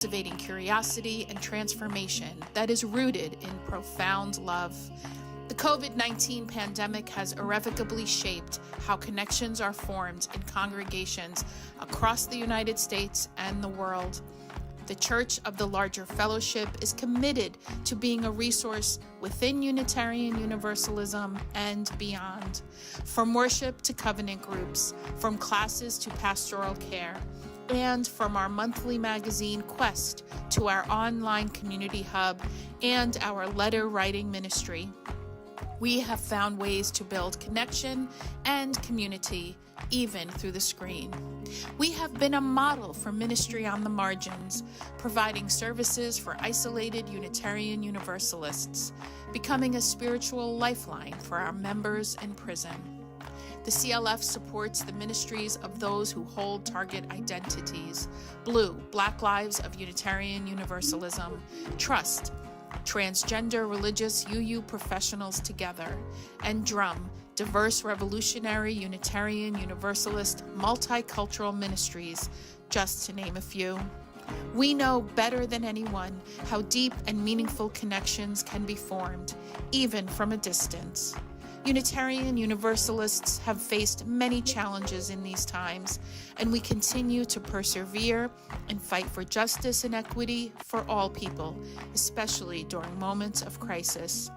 cultivating curiosity and transformation that is rooted in profound love. The COVID-19 pandemic has irrevocably shaped how connections are formed in congregations across the United States and the world. The Church of the Larger Fellowship is committed to being a resource within Unitarian Universalism and beyond. From worship to covenant groups, from classes to pastoral care, and from our monthly magazine Quest to our online community hub and our letter writing ministry, we have found ways to build connection and community even through the screen. We have been a model for ministry on the margins, providing services for isolated Unitarian Universalists, becoming a spiritual lifeline for our members in prison. The CLF supports the ministries of those who hold target identities: Blue, Black Lives of Unitarian Universalism; Trust, Transgender Religious UU Professionals Together; and Drum, Diverse Revolutionary Unitarian Universalist Multicultural Ministries, just to name a few. We know better than anyone how deep and meaningful connections can be formed, even from a distance. Unitarian Universalists have faced many challenges in these times, and we continue to persevere and fight for justice and equity for all people, especially during moments of crisis.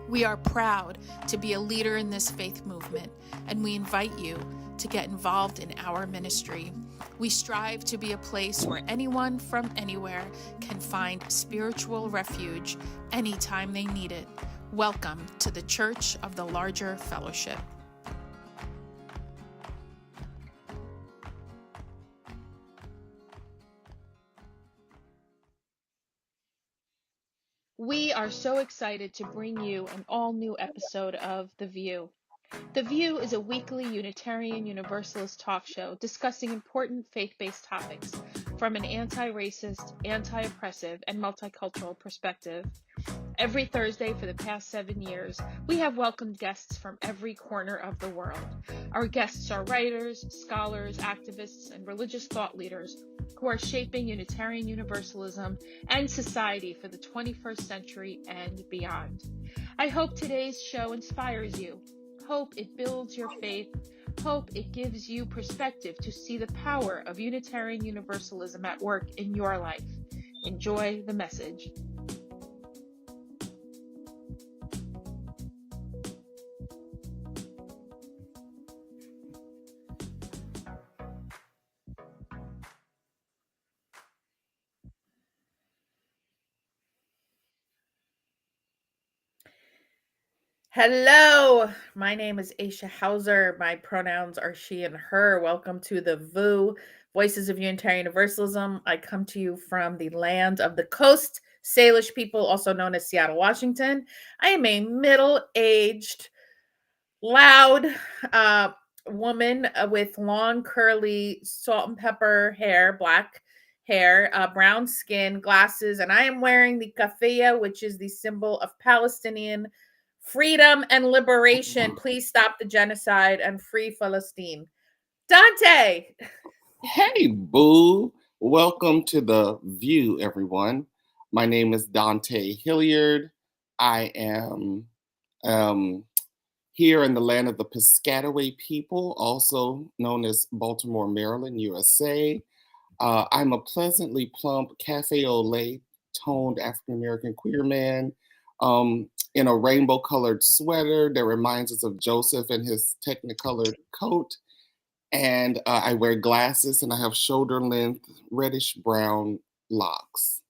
We are proud to be a leader in this faith movement, and we invite you to get involved in our ministry. We strive to be a place where anyone from anywhere can find spiritual refuge anytime they need it. Welcome to the Church of the Larger Fellowship. We are so excited to bring you an all-new episode of The View. The View is a weekly Unitarian Universalist talk show discussing important faith-based topics from an anti-racist, anti-oppressive, and multicultural perspective. Every Thursday for the past 7 years, we have welcomed guests from every corner of the world. Our guests are writers, scholars, activists, and religious thought leaders who are shaping Unitarian Universalism and society for the 21st century and beyond. I hope today's show inspires you. Hope it builds your faith. Hope it gives you perspective to see the power of Unitarian Universalism at work in your life. Enjoy the message. Hello, my name is Aisha Hauser. My pronouns are she and her. Welcome to the VU, Voices of Unitarian Universalism. I come to you from the land of the Coast Salish people, also known as Seattle, Washington. I am a middle-aged, loud woman with long, curly, salt and pepper hair, black hair, brown skin, glasses, and I am wearing the kafia, which is the symbol of Palestinian freedom and liberation. Please stop the genocide and free Palestine. Dante! Hey, boo. Welcome to The View, everyone. My name is Dante Hilliard. I am here in the land of the Piscataway people, also known as Baltimore, Maryland, USA. I'm a pleasantly plump, cafe au lait toned African-American queer man in a rainbow-colored sweater that reminds us of Joseph and his technicolored coat. And I wear glasses and I have shoulder-length, reddish-brown locks.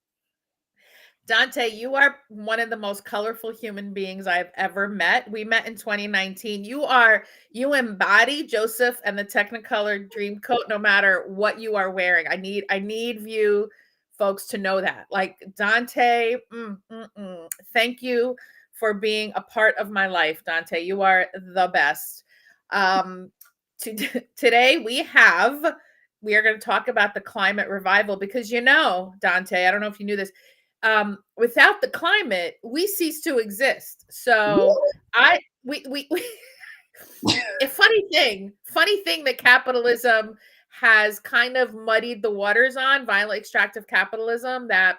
Dante, you are one of the most colorful human beings I've ever met. We met in 2019. You embody Joseph and the Technicolor dream coat no matter what you are wearing. I need you folks to know that. Like Dante, thank you for being a part of my life, Dante. You are the best. Today we are going to talk about the climate revival because Dante, I don't know if you knew this. Without the climate, we cease to exist. So we a funny thing that capitalism has kind of muddied the waters on violent extractive capitalism, that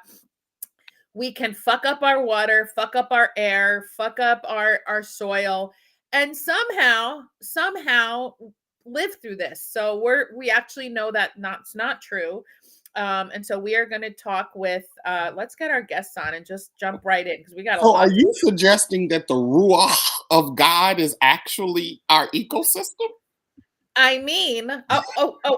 we can fuck up our water, fuck up our air, fuck up our soil, and somehow live through this. So we actually know that it's not true. And so we are going to talk with let's get our guests on and just jump right in, because we got a So lot. are you suggesting that the Ruach of God is actually our ecosystem? I mean,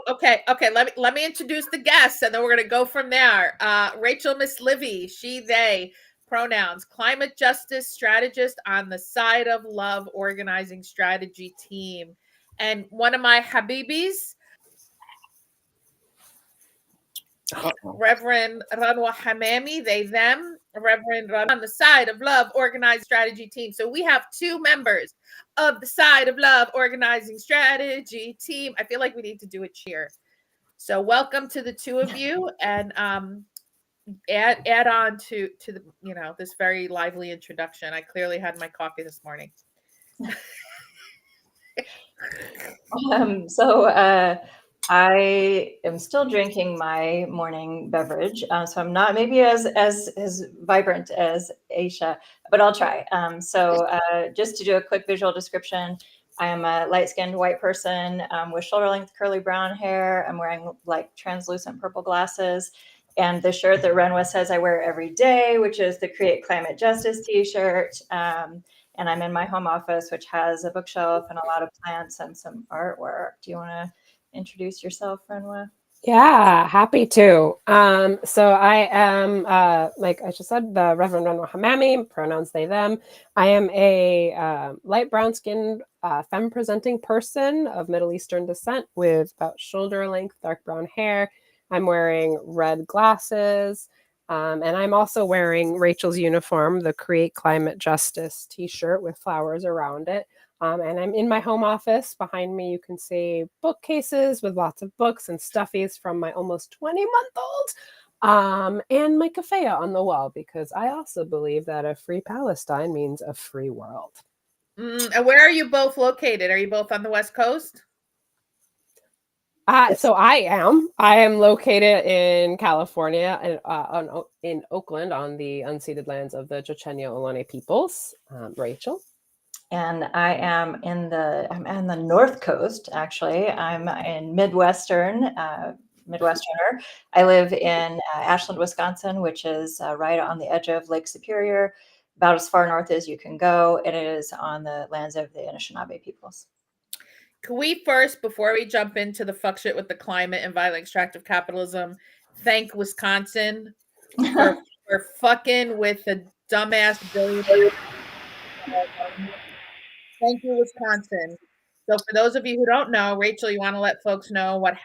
okay. Let me introduce the guests, and then we're gonna go from there. Rachel Myslivy, she, they pronouns, climate justice strategist on the Side of Love organizing strategy team, and one of my Habibis, Reverend Ranwa Hammamy, they, them, Reverend Ranwa on the Side of Love organizing strategy team. So we have two members of the Side of Love organizing strategy team. I feel like we need to do a cheer. So welcome to the two of you, and add on to the, this very lively introduction. I clearly had my coffee this morning. I am still drinking my morning beverage, so I'm not maybe as vibrant as Aisha, but I'll try. Just to do a quick visual description, I am a light-skinned white person with shoulder-length curly brown hair. I'm wearing like translucent purple glasses, and the shirt that Ranwa says I wear every day, which is the Create Climate Justice t-shirt. And I'm in my home office, which has a bookshelf and a lot of plants and some artwork. Do you want to introduce yourself, Ranwa? Yeah, happy to. So I am, like I just said, the Reverend Ranwa Hammamy, pronouns they, them. I am a light brown-skinned, femme-presenting person of Middle Eastern descent with about shoulder-length dark brown hair. I'm wearing red glasses. And I'm also wearing Rachel's uniform, the Create Climate Justice t-shirt with flowers around it. And I'm in my home office. Behind me, you can see bookcases with lots of books and stuffies from my almost 20-month-old, and my kafaya on the wall, because I also believe that a free Palestine means a free world. And where are you both located? Are you both on the West Coast? So I am located in California, in Oakland, on the unceded lands of the Chochenyo Ohlone peoples. Rachel? And I am on the North Coast, actually. I'm in Midwesterner. I live in Ashland, Wisconsin, which is right on the edge of Lake Superior, about as far north as you can go. It is on the lands of the Anishinaabe peoples. Can we first, before we jump into the fuck shit with the climate and violent extractive capitalism, thank Wisconsin for fucking with the dumbass billionaire. Thank you, Wisconsin. So for those of you who don't know, Rachel, you want to let folks know what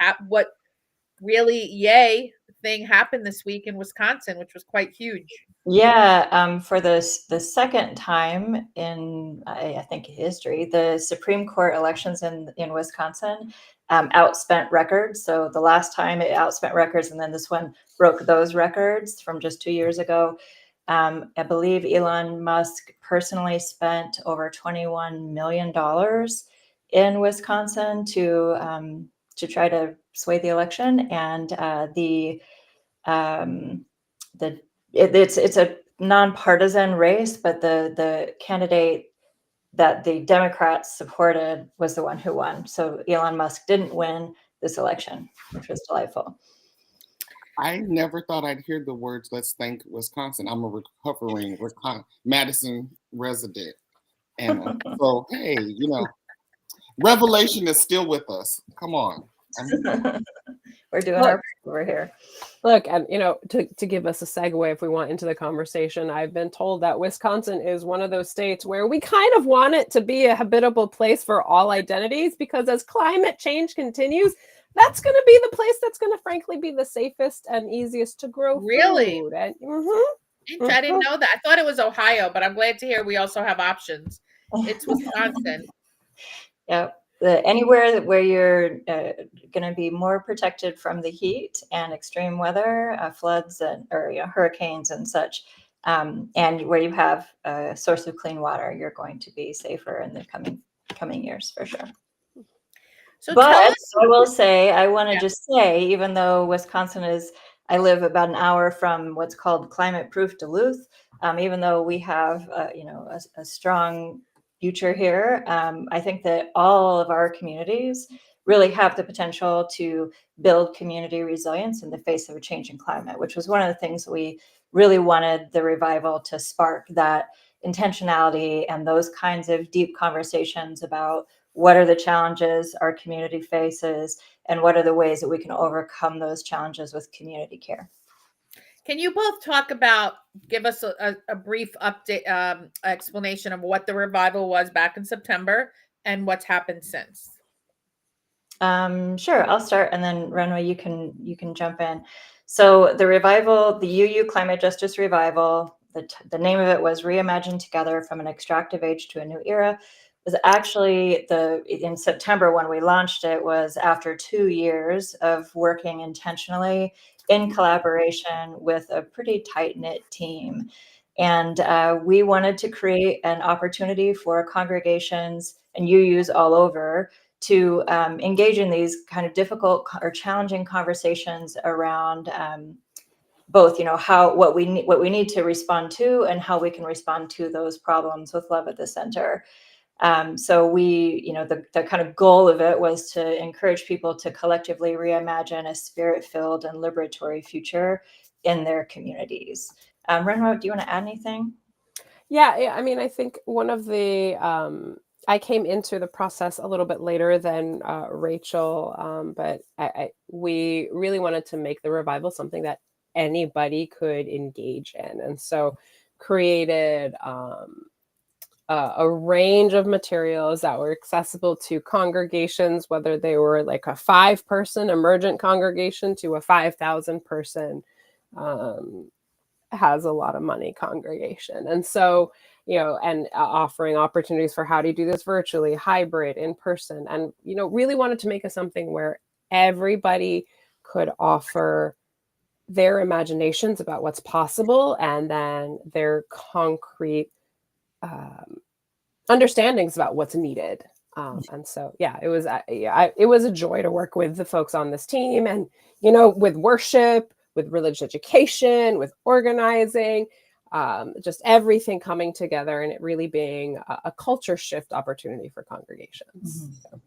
really yay thing happened this week in Wisconsin, which was quite huge. Yeah, for the second time in I think history, the Supreme Court elections in Wisconsin outspent records. So the last time it outspent records, and then this one broke those records from just 2 years ago. I believe Elon Musk personally spent over $21 million in Wisconsin to try to sway the election, and it's a nonpartisan race, but the candidate that the Democrats supported was the one who won. So Elon Musk didn't win this election, which was delightful. I never thought I'd hear the words "Let's thank Wisconsin." I'm a recovering Madison resident, and so hey, Revelation is still with us. Come on. We're doing our part over here. Look, and to give us a segue, if we want, into the conversation, I've been told that Wisconsin is one of those states where we kind of want it to be a habitable place for all identities, because as climate change continues, that's going to be the place that's going to, frankly, be the safest and easiest to grow food. And, I didn't know that. I thought it was Ohio, but I'm glad to hear we also have options. It's Wisconsin. Yep. Anywhere where you're going to be more protected from the heat and extreme weather, floods or hurricanes and such, and where you have a source of clean water, you're going to be safer in the coming years for sure. So But tell us. I will say, I want to Yeah. just say, even though Wisconsin is, I live about an hour from what's called climate-proof Duluth. Even though we have, a strong future here, I think that all of our communities really have the potential to build community resilience in the face of a changing climate, which was one of the things that we really wanted the revival to spark, that intentionality and those kinds of deep conversations about what are the challenges our community faces and what are the ways that we can overcome those challenges with community care. Can you both give us a brief update, explanation of what the revival was back in September and what's happened since? Sure, I'll start, and then Ranwa, you can jump in. So the revival, the UU Climate Justice Revival, the name of it was Reimagine Together from an Extractive Age to a New Era, was actually in September when we launched it, was after 2 years of working intentionally in collaboration with a pretty tight-knit team. And we wanted to create an opportunity for congregations and UUs all over to engage in these kind of difficult or challenging conversations around both, what we need to respond to and how we can respond to those problems with love at the center. So the kind of goal of it was to encourage people to collectively reimagine a spirit-filled and liberatory future in their communities. Ranwa, do you want to add anything? Yeah, I mean, I think one of the I came into the process a little bit later than Rachel, but we really wanted to make the revival something that anybody could engage in, and so created a range of materials that were accessible to congregations, whether they were like a 5-person emergent congregation to a 5,000-person has a lot of money congregation. And so, and offering opportunities for how do you do this virtually, hybrid, in person, and, really wanted to make it something where everybody could offer their imaginations about what's possible and then their concrete understandings about what's needed. And so, it was a joy to work with the folks on this team, and, with worship, with religious education, with organizing, just everything coming together, and it really being a culture shift opportunity for congregations. Mm-hmm.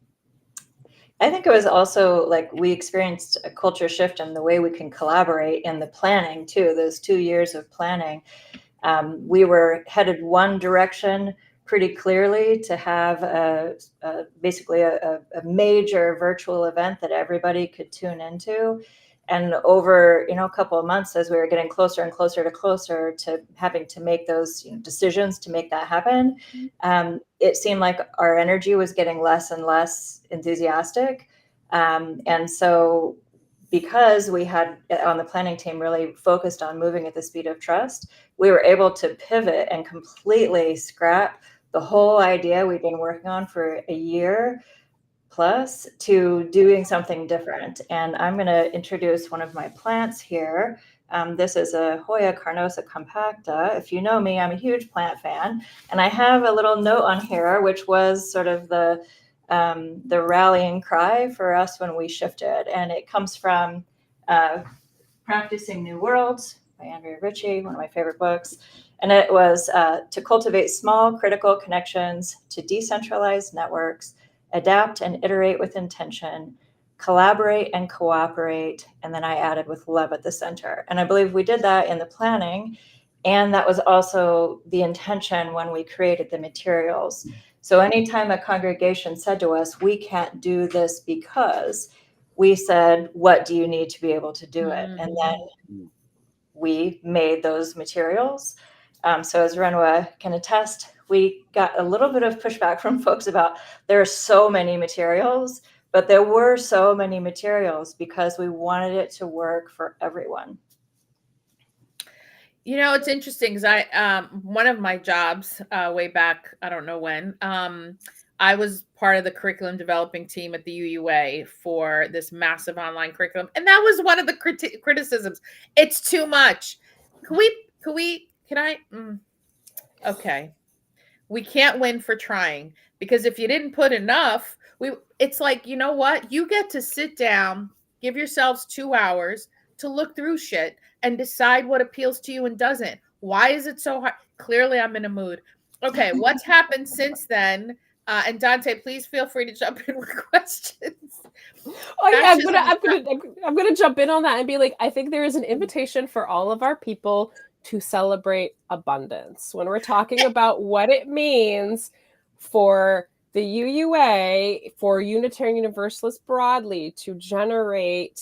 I think it was also like we experienced a culture shift in the way we can collaborate in the planning too. Those 2 years of planning, we were headed one direction pretty clearly, to have basically a major virtual event that everybody could tune into. And over a couple of months, as we were getting closer and closer to having to make those decisions to make that happen, it seemed like our energy was getting less and less enthusiastic. And so, because we had on the planning team really focused on moving at the speed of trust, we were able to pivot and completely scrap the whole idea we've been working on for a year plus to doing something different. And I'm going to introduce one of my plants here. This is a Hoya carnosa compacta. If you know me, I'm a huge plant fan. And I have a little note on here, which was sort of the rallying cry for us when we shifted. And it comes from Practicing New Worlds by Andrea Ritchie, one of my favorite books. And it was to cultivate small critical connections, to decentralize networks, adapt and iterate with intention, collaborate and cooperate. And then I added with love at the center. And I believe we did that in the planning. And that was also the intention when we created the materials. So anytime a congregation said to us, we can't do this because, we said, what do you need to be able to do it? And then we made those materials. So as Ranwa can attest, we got a little bit of pushback from folks about there are so many materials, but there were so many materials because we wanted it to work for everyone. It's interesting because I one of my jobs way back, I don't know when, I was part of the curriculum developing team at the UUA for this massive online curriculum, and that was one of the criticisms. It's too much. Okay. We can't win for trying, because if you didn't put enough, It's like, you know what? You get to sit down, give yourselves 2 hours to look through shit and decide what appeals to you and doesn't. Why is it so hard? Clearly, I'm in a mood. Okay, what's happened since then? And Dante, please feel free to jump in with questions. Oh yeah, Fascism I'm gonna jump in on that and be like, I think there is an invitation for all of our people to celebrate abundance when we're talking about what it means for the UUA, for Unitarian Universalists broadly, to generate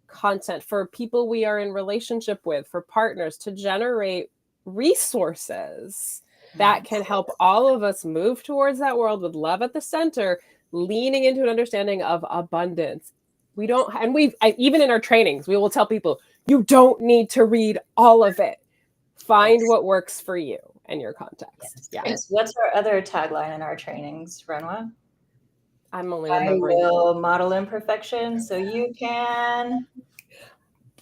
content for people we are in relationship with, for partners, to generate resources that can help all of us move towards that world with love at the center, leaning into an understanding of abundance. We don't, and even in our trainings, we will tell people, you don't need to read all of it. Find what works for you and your context. Yeah. Yes. What's our other tagline in our trainings, Ranwa? I'm only I remembering. will model imperfection so you can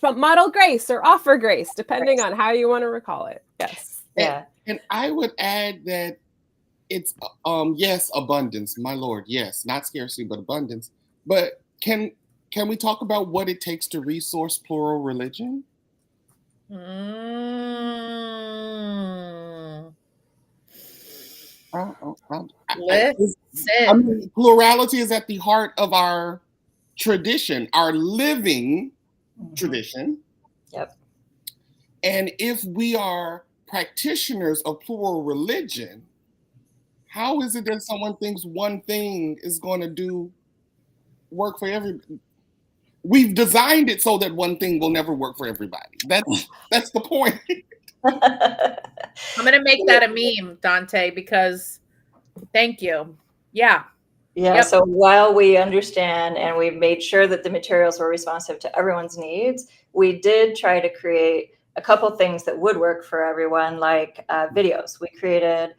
model grace or offer grace, depending on how you want to recall it. Yes. Yeah. And I would add that it's yes, abundance, my Lord, yes, not scarcity, but abundance. But can we talk about what it takes to resource plural religion? Listen. Plurality is at the heart of our tradition, our living tradition. Yep. And if we are practitioners of plural religion, how is it that someone thinks one thing is going to do work for everybody? We've designed it so that one thing will never work for everybody. That's the point. I'm going to make that a meme, Dante, because thank you. Yeah. Yeah. Yep. So while we understand and we made sure that the materials were responsive to everyone's needs, we did try to create a couple things that would work for everyone, like videos. We created,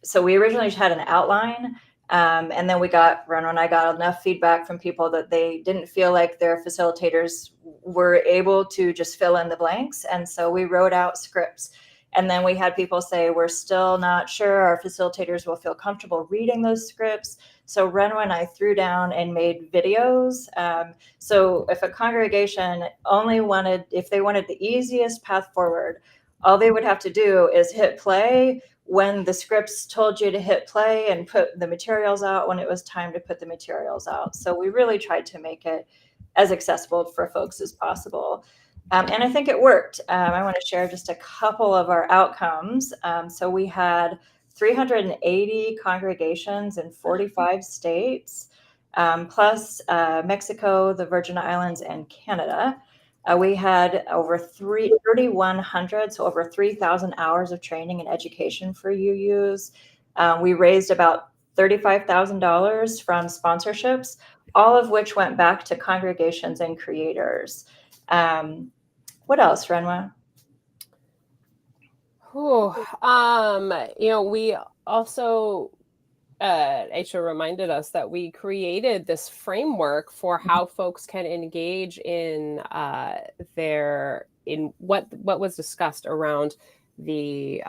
so we originally had an outline, and then Ranwa and I got enough feedback from people that they didn't feel like their facilitators were able to just fill in the blanks. And so we wrote out scripts. And then we had people say, we're still not sure our facilitators will feel comfortable reading those scripts. So Ranwa and I threw down and made videos. So if a congregation if they wanted the easiest path forward, all they would have to do is hit play when the scripts told you to hit play and put the materials out when it was time to put the materials out. So we really tried to make it as accessible for folks as possible. And I think it worked. I want to share just a couple of our outcomes. So we had 380 congregations in 45 states, plus Mexico, the Virgin Islands, and Canada. We had over 3,100, so over 3,000 hours of training and education for UUs. We raised about $35,000 from sponsorships, all of which went back to congregations and creators. What else, Ranwa? We also, Aisha reminded us that we created this framework for how folks can engage in what was discussed around the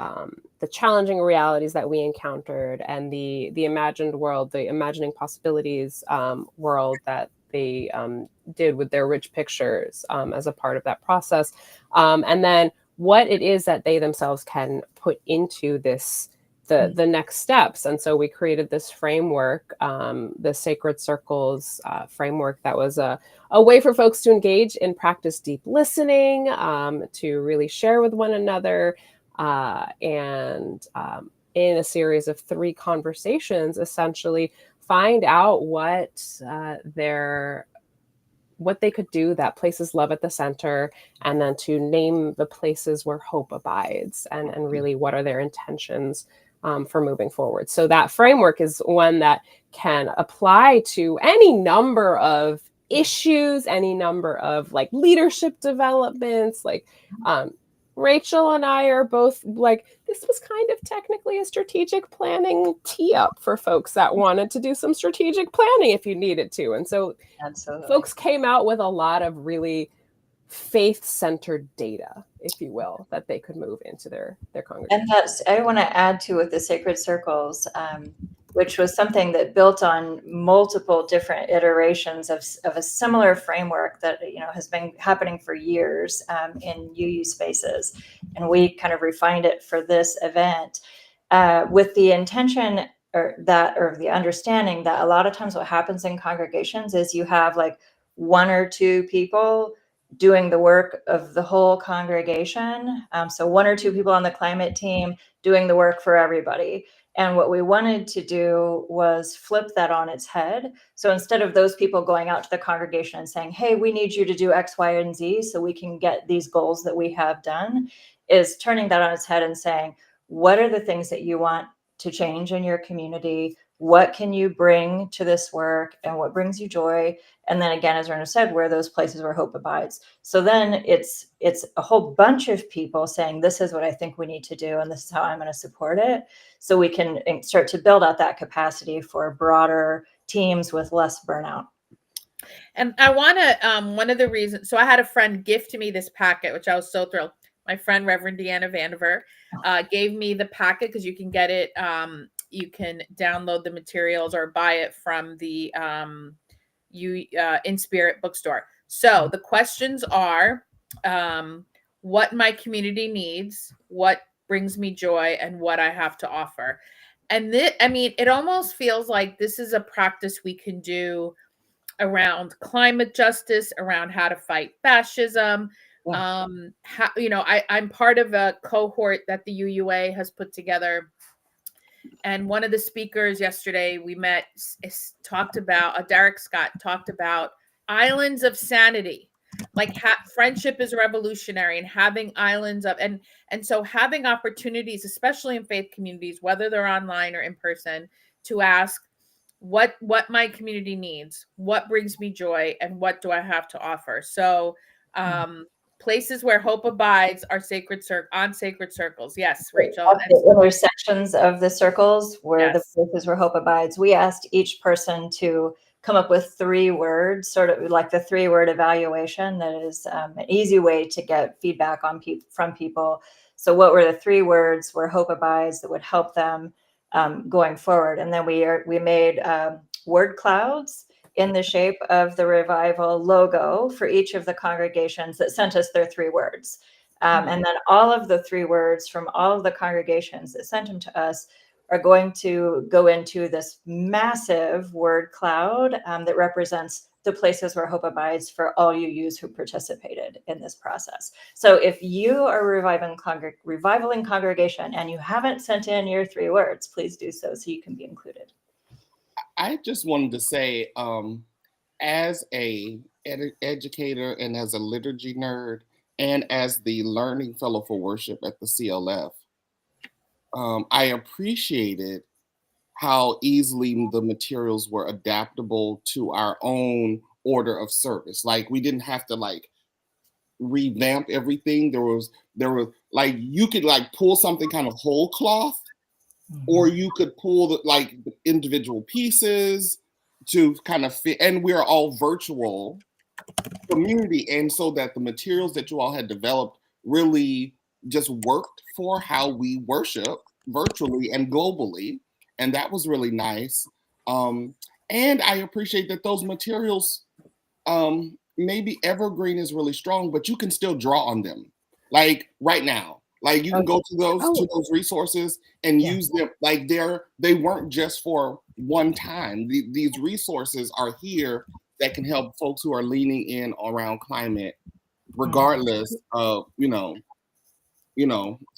challenging realities that we encountered and the imagined world, the imagining possibilities world that they did with their rich pictures as a part of that process. And then what it is that they themselves can put into the next steps. And so we created this framework, the Sacred Circles framework, that was a way for folks to engage and practice deep listening, to really share with one another, and in a series of 3 conversations, essentially find out what they could do that places love at the center, and then to name the places where hope abides, and really what are their intentions for moving forward. So that framework is one that can apply to any number of issues, any number of like leadership developments, like Rachel and I are both like, this was kind of technically a strategic planning tee up for folks that wanted to do some strategic planning if you needed to. And so Absolutely. Folks came out with a lot of really faith-centered data, if you will, that they could move into their congregation. And I want to add to with the Sacred Circles. which was something that built on multiple different iterations of a similar framework that has been happening for years in UU spaces, and we kind of refined it for this event with the intention or the understanding that a lot of times what happens in congregations is you have like one or two people doing the work of the whole congregation. So one or two people on the climate team doing the work for everybody. And what we wanted to do was flip that on its head. So instead of those people going out to the congregation and saying, hey, we need you to do X, Y, and Z so we can get these goals that we have done, is turning that on its head and saying, what are the things that you want to change in your community? What can you bring to this work, and what brings you joy? And then again, as Ranwa said, where are those places where hope abides? So then it's a whole bunch of people saying, this is what I think we need to do, and this is how I'm going to support it. So we can start to build out that capacity for broader teams with less burnout. And I want to, one of the reasons, so I had a friend gift me this packet, which I was so thrilled. My friend, Reverend Deanna Vandiver, gave me the packet because you can get it. You can download the materials or buy it from the In Spirit bookstore. So the questions are what my community needs, what brings me joy, and what I have to offer. And it almost feels like this is a practice we can do around climate justice, around how to fight fascism. Yeah. I'm part of a cohort that the UUA has put together. And one of the speakers yesterday we met talked about, Derek Scott talked about islands of sanity. Like friendship is revolutionary, and having islands of, and so having opportunities, especially in faith communities, whether they're online or in person, to ask what my community needs, what brings me joy, and what do I have to offer. So places where hope abides are sacred circles. Yes, Rachel. The intersections of the circles where Yes. the places where hope abides. We asked each person to come up with 3 words, sort of like the 3-word evaluation. That is an easy way to get feedback from people. So what were the 3 words where hope abides that would help them going forward? And then we made word clouds in the shape of the revival logo for each of the congregations that sent us their 3 words. And then all of the 3 words from all of the congregations that sent them to us are going to go into this massive word cloud that represents the places where hope abides for all UUs who participated in this process. So if you are revivaling congregation and you haven't sent in your 3 words, please do so you can be included. I just wanted to say, as a educator and as a liturgy nerd and as the learning fellow for worship at the CLF, I appreciated how easily the materials were adaptable to our own order of service. Like we didn't have to like revamp everything. There was like you could like pull something kind of whole cloth, or you could pull the individual pieces to kind of fit. And we're all virtual community, and so that the materials that you all had developed really just worked for how we worship virtually and globally, and that was really nice. And I appreciate that those materials, maybe evergreen is really strong, but you can still draw on them, like right now. Like you can go to those resources and use them. Like they weren't just for one time. These resources are here that can help folks who are leaning in around climate, regardless of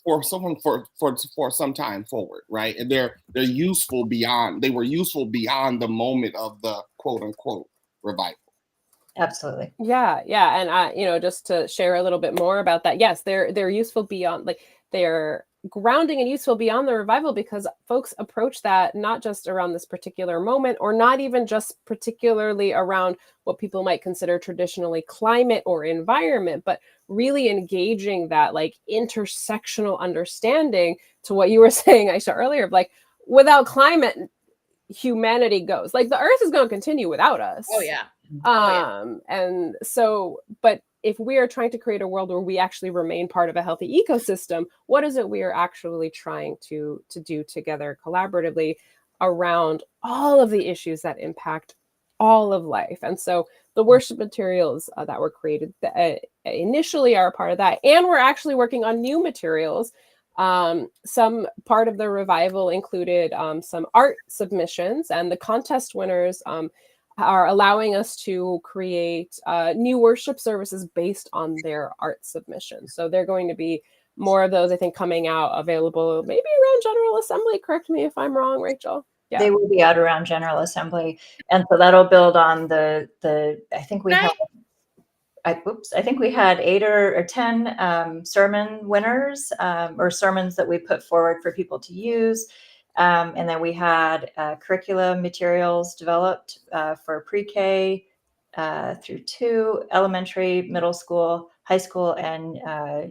for someone for some time forward, right? And they're useful beyond. They were useful beyond the moment of the quote unquote revival. Absolutely. Yeah. And just to share a little bit more about that. Yes, they're useful beyond, like they're grounding and useful beyond the revival, because folks approach that not just around this particular moment, or not even just particularly around what people might consider traditionally climate or environment, but really engaging that like intersectional understanding to what you were saying, Aisha, earlier, of like, without climate, humanity goes. Like the earth is going to continue without us. Oh yeah. And so, but if we are trying to create a world where we actually remain part of a healthy ecosystem, what is it we are actually trying to do together collaboratively around all of the issues that impact all of life. And so the worship materials that were created initially are a part of that. And we're actually working on new materials. Some part of the revival included some art submissions, and the contest winners are allowing us to create new worship services based on their art submissions. So they're going to be more of those, I think, coming out available maybe around General Assembly. Correct me if I'm wrong, Rachel. Yeah. They will be out around General Assembly, and so that'll build on the. I think we have. I think we had 8 or 10 sermon winners or sermons that we put forward for people to use. And then we had curriculum materials developed for pre-K through 2, elementary, middle school, high school, and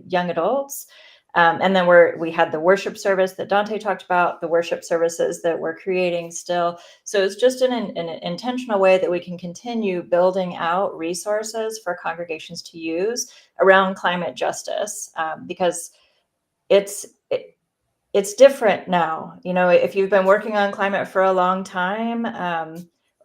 young adults. And then we had the worship service that Dante talked about, the worship services that we're creating still. So it's just an intentional way that we can continue building out resources for congregations to use around climate justice, because it's different now. You know, if you've been working on climate for a long time,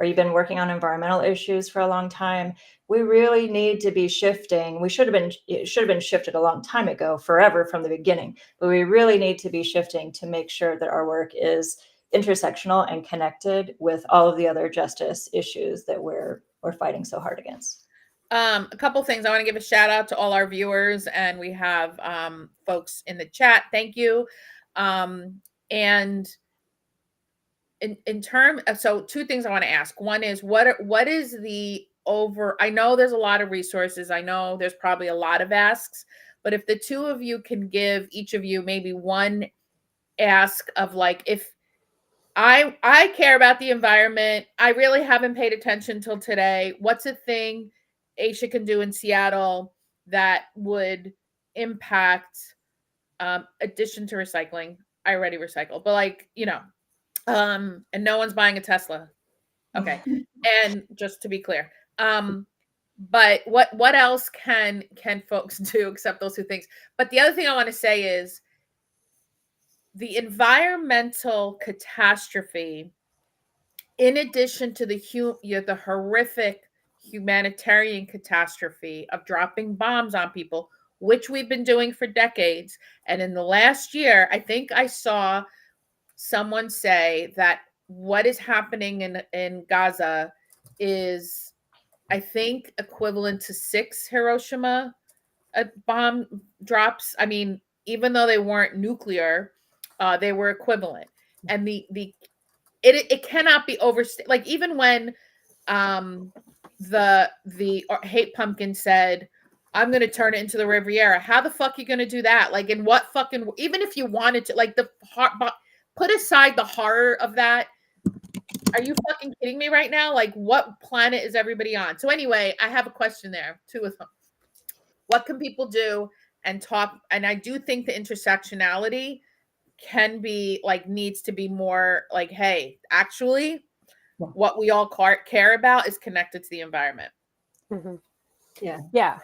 or you've been working on environmental issues for a long time, we really need to be shifting. It should have been shifted a long time ago, forever from the beginning. But we really need to be shifting to make sure that our work is intersectional and connected with all of the other justice issues that we're fighting so hard against. A couple things. I want to give a shout out to all our viewers, and we have folks in the chat. Thank you. And in term, so 2 things I want to ask. One is what is the I know there's a lot of resources. I know there's probably a lot of asks, but if the 2 of you can give each of you maybe one ask of like, if I care about the environment, I really haven't paid attention till today. What's a thing Aisha can do in Seattle that would impact addition to recycling? I already recycle, but like, you know, and no one's buying a Tesla. Okay. And just to be clear, but what else can folks do except those 2 things? But the other thing I want to say is the environmental catastrophe, in addition to the horrific humanitarian catastrophe of dropping bombs on people, which we've been doing for decades. And in the last year, I think I saw someone say that what is happening in Gaza is, I think, equivalent to 6 Hiroshima bomb drops. I mean, even though they weren't nuclear, they were equivalent. And it cannot be overstated. Like, even when the Hate Pumpkin said, I'm going to turn it into the Riviera. How the fuck are you going to do that? Like, in what fucking, even if you wanted to, like, put aside the horror of that. Are you fucking kidding me right now? Like, what planet is everybody on? So anyway, I have a question there, 2 of them. What can people do and talk? And I do think the intersectionality can be like, needs to be more like, hey, actually, what we all care about is connected to the environment. Mm-hmm. Yeah. Yeah.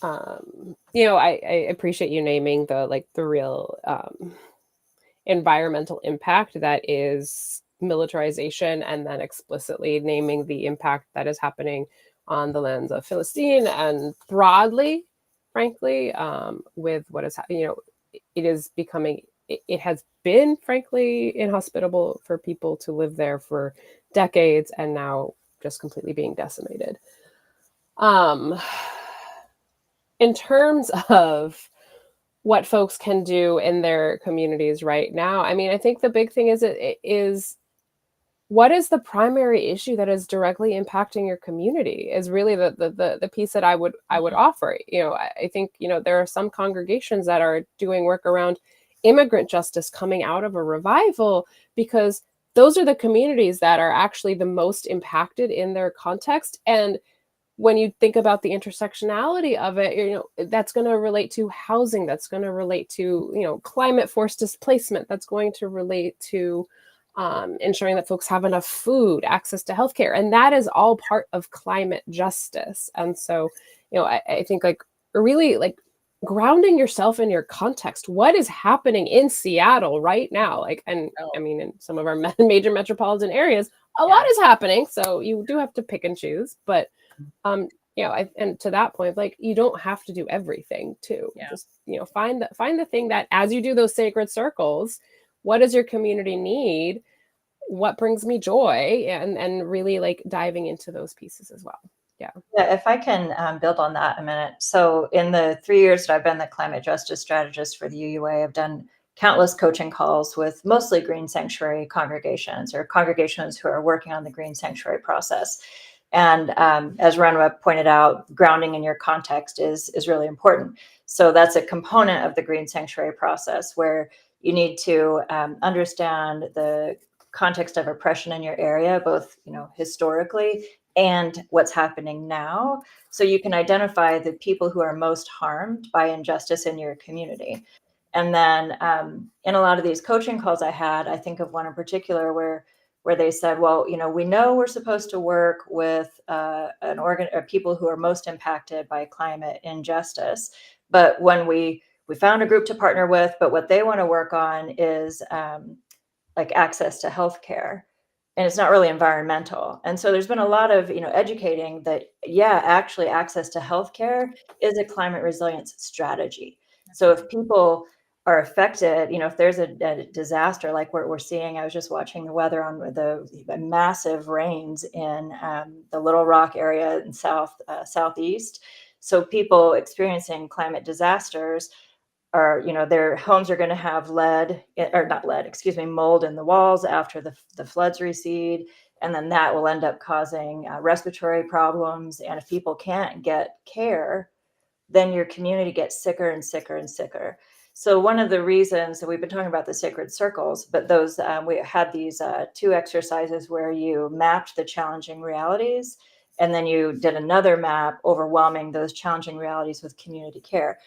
You know, I appreciate you naming the real environmental impact that is militarization, and then explicitly naming the impact that is happening on the lands of Philistine and broadly, frankly, with what is happening. You know, it is becoming, it has been, frankly, inhospitable for people to live there for decades, and now just completely being decimated. In terms of what folks can do in their communities right now, I mean, I think the big thing is what is the primary issue that is directly impacting your community is really the piece that I would offer. You know, I think, you know, there are some congregations that are doing work around immigrant justice coming out of a revival, because those are the communities that are actually the most impacted in their context. And when you think about the intersectionality of it, you know, that's going to relate to housing, that's going to relate to, you know, climate forced displacement, that's going to relate to ensuring that folks have enough food, access to healthcare, and that is all part of climate justice. And so, you know, I think like really like grounding yourself in your context. What is happening in Seattle right now? Like, and Oh. I mean, in some of our major metropolitan areas, a lot is happening. So you do have to pick and choose. But, you know, and to that point, like, you don't have to do everything too. Yeah. Just, you know, find the thing that, as you do those sacred circles, what does your community need? What brings me joy? And really like diving into those pieces as well. Yeah. Yeah, if I can build on that a minute. So in the 3 years that I've been the climate justice strategist for the UUA, I've done countless coaching calls with mostly green sanctuary congregations or congregations who are working on the green sanctuary process. And as Ranwa pointed out, grounding in your context is really important. So that's a component of the green sanctuary process where you need to understand the context of oppression in your area, both, you know, historically and what's happening now, so you can identify the people who are most harmed by injustice in your community. And then in a lot of these coaching calls I had, I think of one in particular where they said, well, you know, we know we're supposed to work with people who are most impacted by climate injustice, but when we found a group to partner with, but what they want to work on is like access to healthcare, and it's not really environmental. And so there's been a lot of, you know, educating that, yeah, actually access to healthcare is a climate resilience strategy. So if people are affected, you know, if there's a disaster like we're seeing, I was just watching the weather on the massive rains in the Little Rock area in southeast. So people experiencing climate disasters are, you know, their homes are going to have mold in the walls after the floods recede. And then that will end up causing respiratory problems. And if people can't get care, then your community gets sicker and sicker and sicker. So one of the reasons that we've been talking about the sacred circles, but those we had these 2 exercises where you mapped the challenging realities, and then you did another map overwhelming those challenging realities with community care.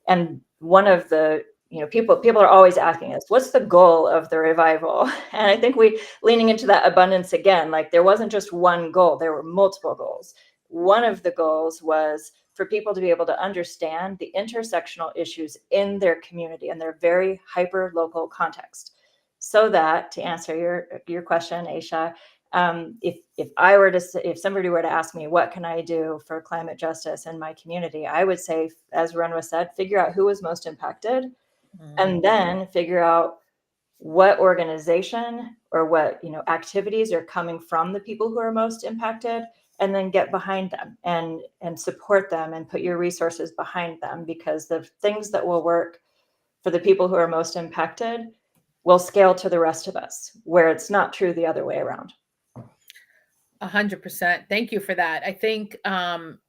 And one of the, you know, people are always asking us, what's the goal of the revival? And I think we leaning into that abundance again, like there wasn't just one goal, there were multiple goals. One of the goals was for people to be able to understand the intersectional issues in their community and their very hyper local context. So that, to answer your question, Aisha, if somebody were to ask me, what can I do for climate justice in my community? I would say, as Ranwa said, figure out who was most impacted, and then figure out what organization or what, you know, activities are coming from the people who are most impacted, and then get behind them and support them and put your resources behind them, because the things that will work for the people who are most impacted will scale to the rest of us, where it's not true the other way around. 100%. Thank you for that. I think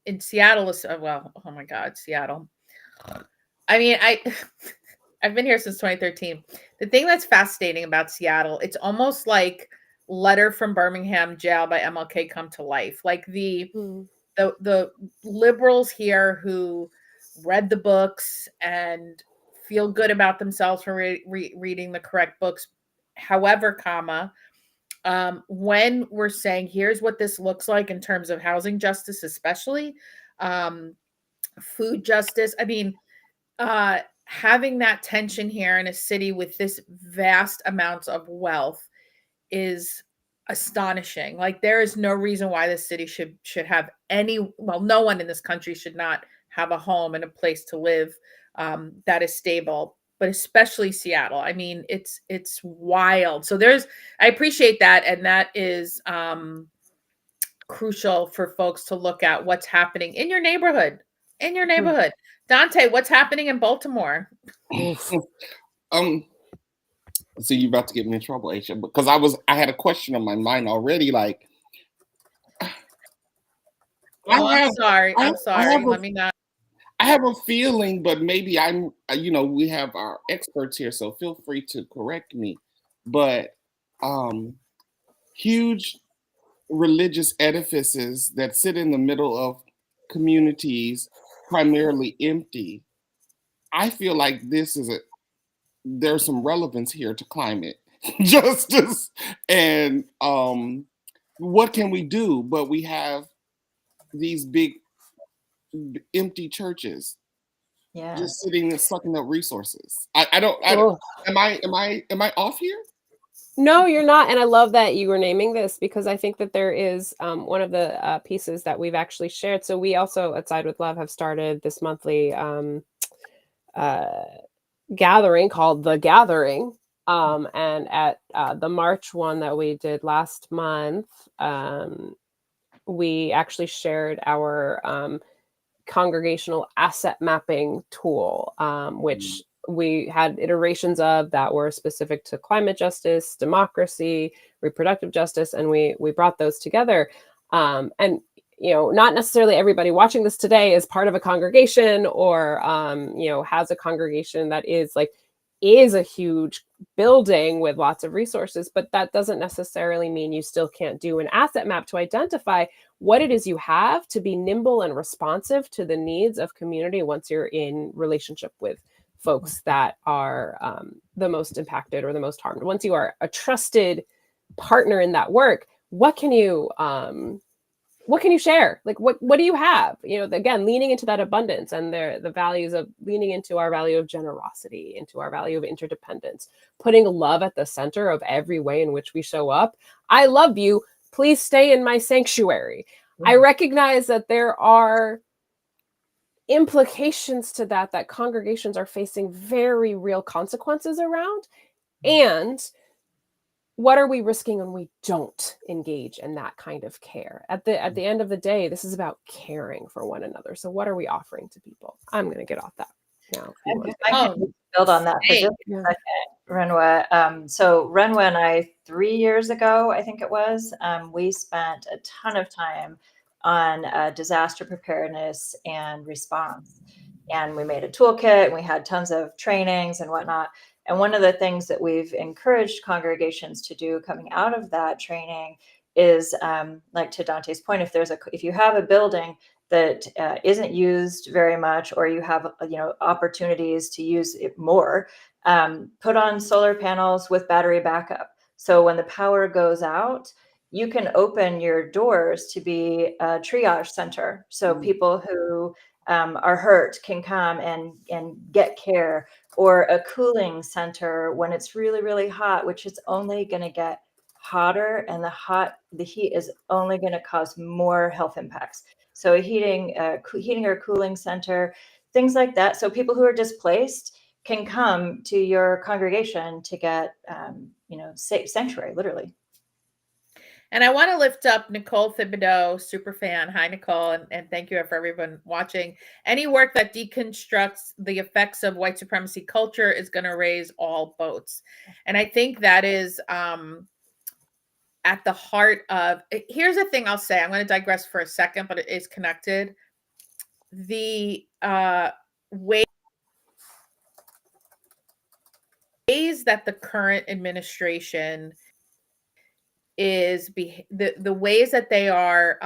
in Seattle, well, oh my God, Seattle. I mean, I've been here since 2013. The thing that's fascinating about Seattle, it's almost like Letter from Birmingham Jail by MLK come to life. Like the liberals here who read the books and feel good about themselves for reading the correct books, however, when we're saying here's what this looks like in terms of housing justice, especially food justice. I mean, having that tension here in a city with this vast amounts of wealth is astonishing. Like there is no reason why this city should have no one in this country should not have a home and a place to live that is stable, but especially Seattle. I mean, it's wild. So I appreciate that. And that is crucial for folks to look at what's happening in your neighborhood. Dante, what's happening in Baltimore? So you're about to get me in trouble, Aisha, because I had a question on my mind already. Like, I'm sorry. Let me not. I have a feeling, but maybe I'm, you know, we have our experts here, so feel free to correct me. But huge religious edifices that sit in the middle of communities primarily empty. I feel like there's some relevance here to climate justice and what can we do? But we have these big empty churches. Yeah. just sitting and sucking up resources. I don't. Oh. Am I off here? No, you're not. And I love that you were naming this because I think that there is one of the pieces that we've actually shared. So we also at Side with Love have started this monthly gathering called The Gathering. And at the March one that we did last month, we actually shared our congregational asset mapping tool, which we had iterations of that were specific to climate justice, democracy, reproductive justice, and we brought those together. And not necessarily everybody watching this today is part of a congregation or has a congregation that is a huge building with lots of resources, but that doesn't necessarily mean you still can't do an asset map to identify what it is you have to be nimble and responsive to the needs of community once you're in relationship with folks that are the most impacted or the most harmed. Once you are a trusted partner in that work, what can you share? What do you have? Again, leaning into that abundance and the values of leaning into our value of generosity, into our value of interdependence, putting love at the center of every way in which we show up. I love you. Please stay in my sanctuary. I recognize that there are implications to that congregations are facing very real consequences around. And what are we risking when we don't engage in that kind of care? At the end of the day, this is about caring for one another. So what are we offering to people? I'm going to get off that now. I can build on that for just a second, Ranwa. So Ranwa and I, 3 years ago, I think it was, we spent a ton of time on disaster preparedness and response. And we made a toolkit and we had tons of trainings and whatnot. And one of the things that we've encouraged congregations to do coming out of that training is, like to Dante's point, if you have a building that isn't used very much, or you have opportunities to use it more, put on solar panels with battery backup. So when the power goes out, you can open your doors to be a triage center. So people who are hurt can come and get care, or a cooling center when it's really, really hot, which is only going to get hotter, and the heat is only going to cause more health impacts. So a heating or cooling center, things like that. So people who are displaced can come to your congregation to get sanctuary, literally. And I want to lift up Nicole Thibodeau, super fan. Hi, Nicole, and thank you for everyone watching. Any work that deconstructs the effects of white supremacy culture is going to raise all boats. And I think that is at the heart of, here's the thing I'll say. I'm going to digress for a second, but it is connected. The ways that the current administration is the ways that they are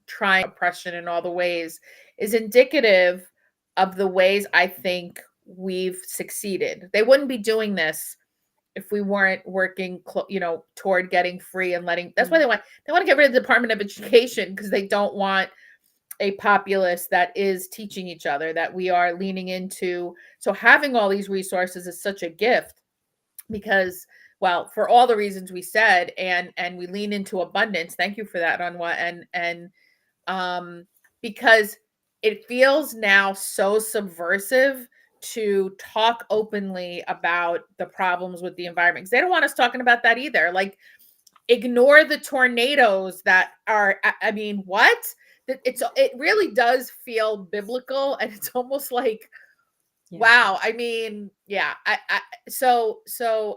trying oppression in all the ways is indicative of the ways I think we've succeeded. They wouldn't be doing this if we weren't working toward getting free and letting. That's why they want to get rid of the Department of Education, because they don't want a populace that is teaching each other, that we are leaning into. So having all these resources is such a gift, because, well, for all the reasons we said, and we lean into abundance. Thank you for that, Ranwa. And because it feels now so subversive to talk openly about the problems with the environment, because they don't want us talking about that either. Like, ignore the tornadoes that are, I mean, what? It really does feel biblical, and it's almost like, wow. I mean, yeah. So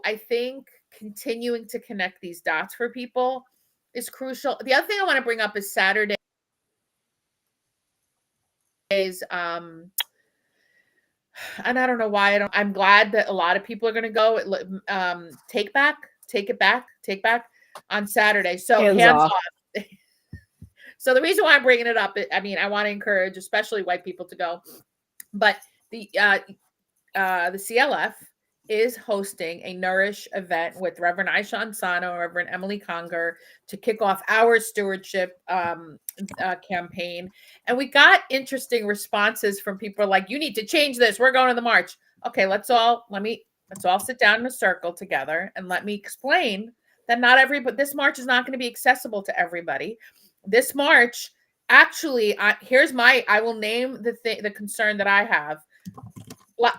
I think continuing to connect these dots for people is crucial. The other thing I want to bring up is Saturday. And I don't know why I'm glad that a lot of people are going to go. Take it back on Saturday. So hands off. So the reason why I'm bringing it up, I mean, I want to encourage, especially white people, to go, but the CLF is hosting a Nourish event with Reverend Aisha Ansano and Reverend Emily Conger to kick off our stewardship campaign. And we got interesting responses from people like, you need to change this. We're going to the march. Okay, let's all sit down in a circle together and let me explain that this march is not going to be accessible to everybody. This march, actually, I will name the concern that I have.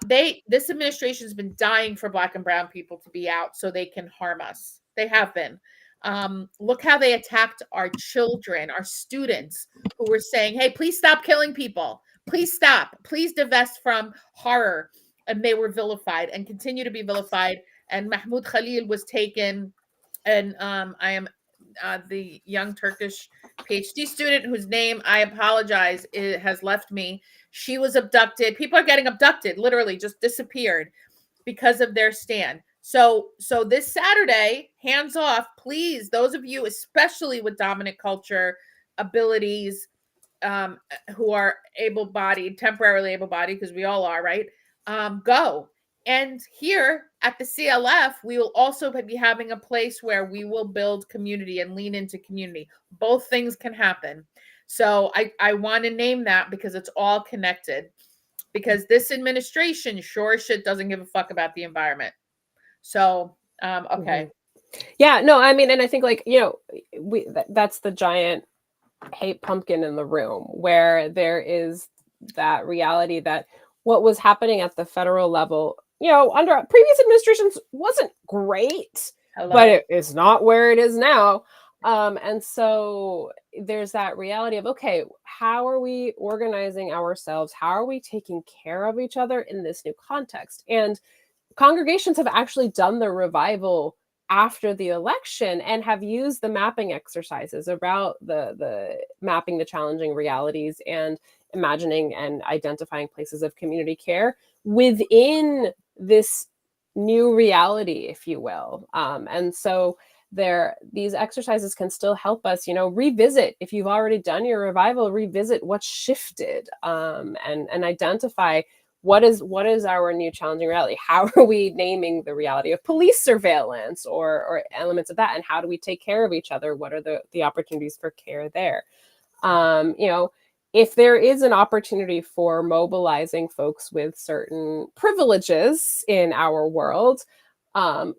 This administration has been dying for Black and brown people to be out so they can harm us. They have been. Look how they attacked our children, our students, who were saying, hey, please stop killing people. Please stop. Please divest from horror. And they were vilified and continue to be vilified. And Mahmoud Khalil was taken. And I am the young Turkish PhD student whose name, I apologize, it has left me. She was abducted. People are getting abducted, literally just disappeared because of their stand. So this Saturday, hands off, please, those of you, especially with dominant culture abilities, who are able-bodied, temporarily able-bodied, because we all are, right? Go. And here at the CLF, we will also be having a place where we will build community and lean into community. Both things can happen. So I want to name that because it's all connected. Because this administration sure as shit doesn't give a fuck about the environment. So, okay. Yeah, no, I mean, and I think like, that's the giant hate pumpkin in the room, where there is that reality that what was happening at the federal level, under previous administrations wasn't great, but it is not where it is now. And so there's that reality of, okay, how are we organizing ourselves? How are we taking care of each other in this new context? And congregations have actually done the revival after the election and have used the mapping exercises about the mapping the challenging realities and imagining and identifying places of community care within this new reality, if you will. And so these exercises can still help us, revisit, if you've already done your revival, revisit what's shifted, and identify what is our new challenging reality. How are we naming the reality of police surveillance or elements of that, and how do we take care of each other? What are the opportunities for care there? If there is an opportunity for mobilizing folks with certain privileges in our world,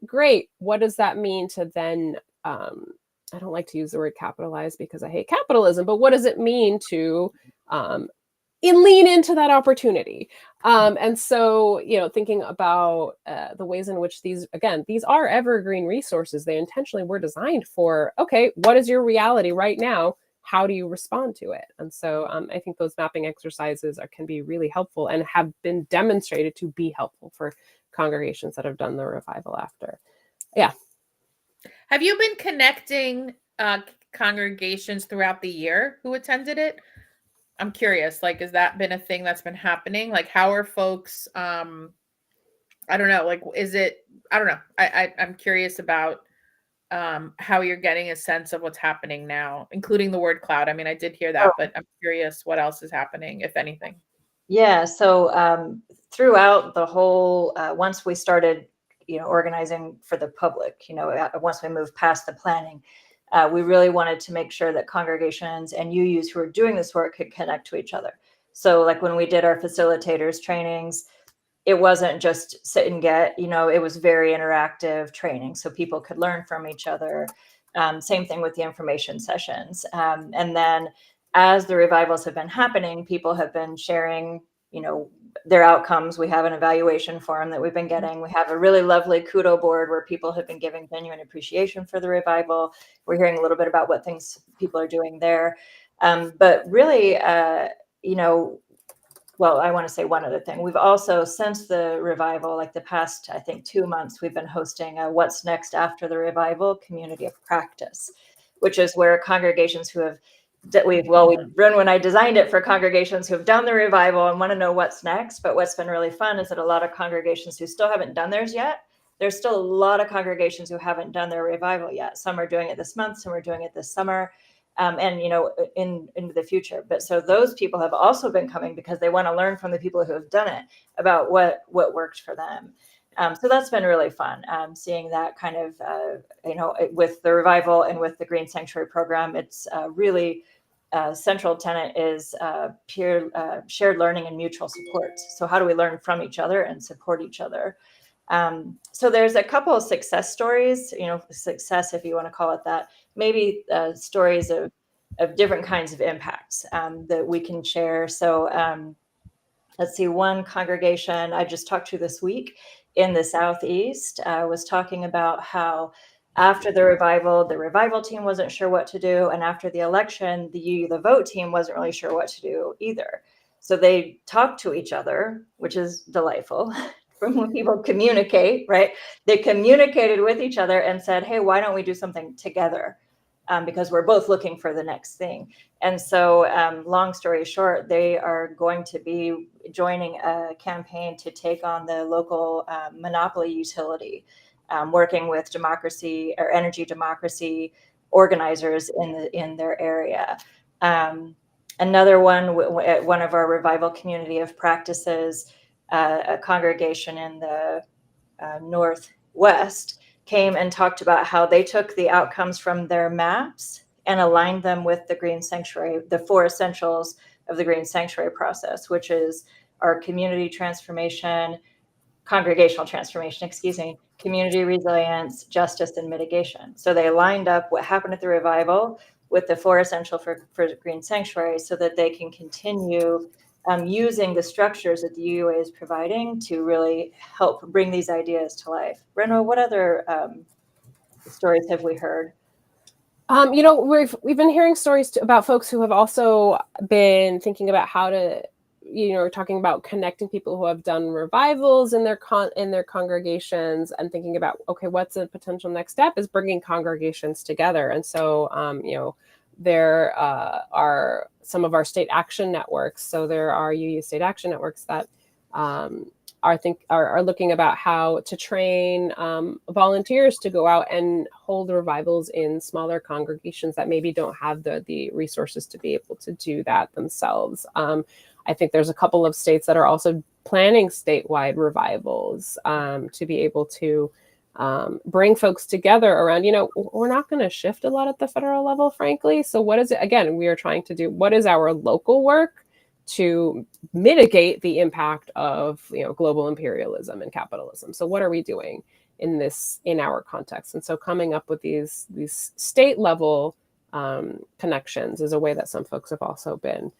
great. What does that mean to then, I don't like to use the word capitalize because I hate capitalism, but what does it mean to lean into that opportunity? And so, thinking about the ways in which these are evergreen resources. They intentionally were designed for, okay, what is your reality right now? How do you respond to it? And so I think those mapping exercises can be really helpful and have been demonstrated to be helpful for congregations that have done the revival after. Yeah. Have you been connecting congregations throughout the year who attended it? I'm curious, like, has that been a thing that's been happening? Like, how are folks, I don't know, like, I don't know. I'm curious about how you're getting a sense of what's happening now, including the word cloud. I mean, I did hear that, but I'm curious what else is happening, if anything. Yeah, so throughout the whole, once we started, organizing for the public, once we moved past the planning, we really wanted to make sure that congregations and UUs who are doing this work could connect to each other. So like when we did our facilitators trainings, it wasn't just sit and get, it was very interactive training so people could learn from each other. Same thing with the information sessions. And then as the revivals have been happening, people have been sharing, their outcomes. We have an evaluation form that we've been getting. We have a really lovely kudo board where people have been giving genuine appreciation for the revival. We're hearing a little bit about what things people are doing there. But really, well, I want to say one other thing. We've also, since the revival, like the past, I think 2 months, we've been hosting a What's Next After the Revival community of practice, which is where congregations who have, when I designed it for congregations who have done the revival and want to know what's next. But what's been really fun is that a lot of congregations who still haven't done theirs yet, there's still a lot of congregations who haven't done their revival yet. Some are doing it this month, some are doing it this summer. And in the future. But so those people have also been coming because they want to learn from the people who have done it about what worked for them. So that's been really fun, seeing that kind of, with the revival and with the Green Sanctuary program. It's really central tenet is peer shared learning and mutual support. So how do we learn from each other and support each other? So there's a couple of success stories, success, if you want to call it that, maybe stories of different kinds of impacts that we can share. So let's see, one congregation I just talked to this week in the Southeast was talking about how after the revival team wasn't sure what to do. And after the election, the vote team wasn't really sure what to do either. So they talked to each other, which is delightful. From when people communicate, right? They communicated with each other and said, hey, why don't we do something together? Because we're both looking for the next thing. And so long story short, they are going to be joining a campaign to take on the local monopoly utility, working with democracy or energy democracy organizers in their area. Another one, at one of our revival community of practices, a congregation in the Northwest came and talked about how they took the outcomes from their maps and aligned them with the Green Sanctuary, the 4 essentials of the Green Sanctuary process, which is our community transformation, congregational transformation, community resilience, justice, and mitigation. So they lined up what happened at the revival with the 4 essential for Green Sanctuary so that they can continue using the structures that the UUA is providing to really help bring these ideas to life. Ranwa, what other stories have we heard? We've been hearing stories about folks who have also been thinking about how to, talking about connecting people who have done revivals in their congregations and thinking about, okay, what's a potential next step is bringing congregations together. And so, there are some of our state action networks. So there are UU state action networks that are looking about how to train volunteers to go out and hold revivals in smaller congregations that maybe don't have the resources to be able to do that themselves. I think there's a couple of states that are also planning statewide revivals to be able to bring folks together around, we're not going to shift a lot at the federal level, frankly. So what is it, again, we are trying to do, what is our local work to mitigate the impact of, global imperialism and capitalism? So what are we doing in our context? And so coming up with these state level connections is a way that some folks have also been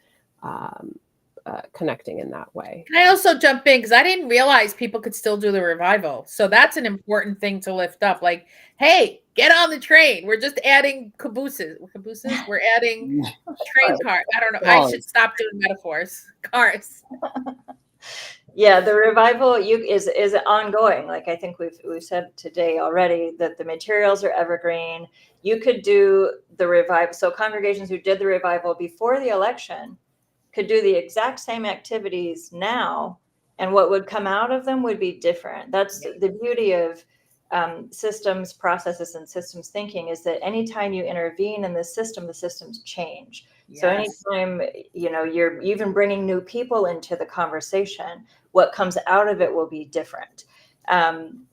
connecting in that way. Can I also jump in? Because I didn't realize people could still do the revival. So that's an important thing to lift up. Like, hey, get on the train. We're just adding cabooses. We're adding train cars. I don't know. I should stop doing metaphors. Cars. Yeah, the revival is ongoing. Like I think we've said today already that the materials are evergreen. You could do the revival. So congregations who did the revival before the election could do the exact same activities now, and what would come out of them would be different. That's the beauty of systems, processes, and systems thinking, is that anytime you intervene in the systems change. Yes. So anytime, you're even bringing new people into the conversation, what comes out of it will be different.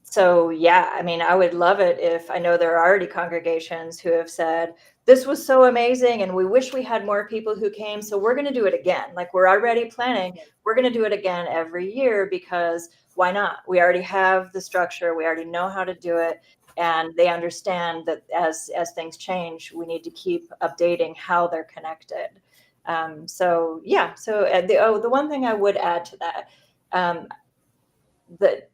So yeah, I would love it if, I know there are already congregations who have said, this was so amazing and we wish we had more people who came, so we're going to do it again. Like we're already planning, we're going to do it again every year, because why not? We already have the structure, we already know how to do it, and they understand that as things change, we need to keep updating how they're connected. So the one thing I would add to that,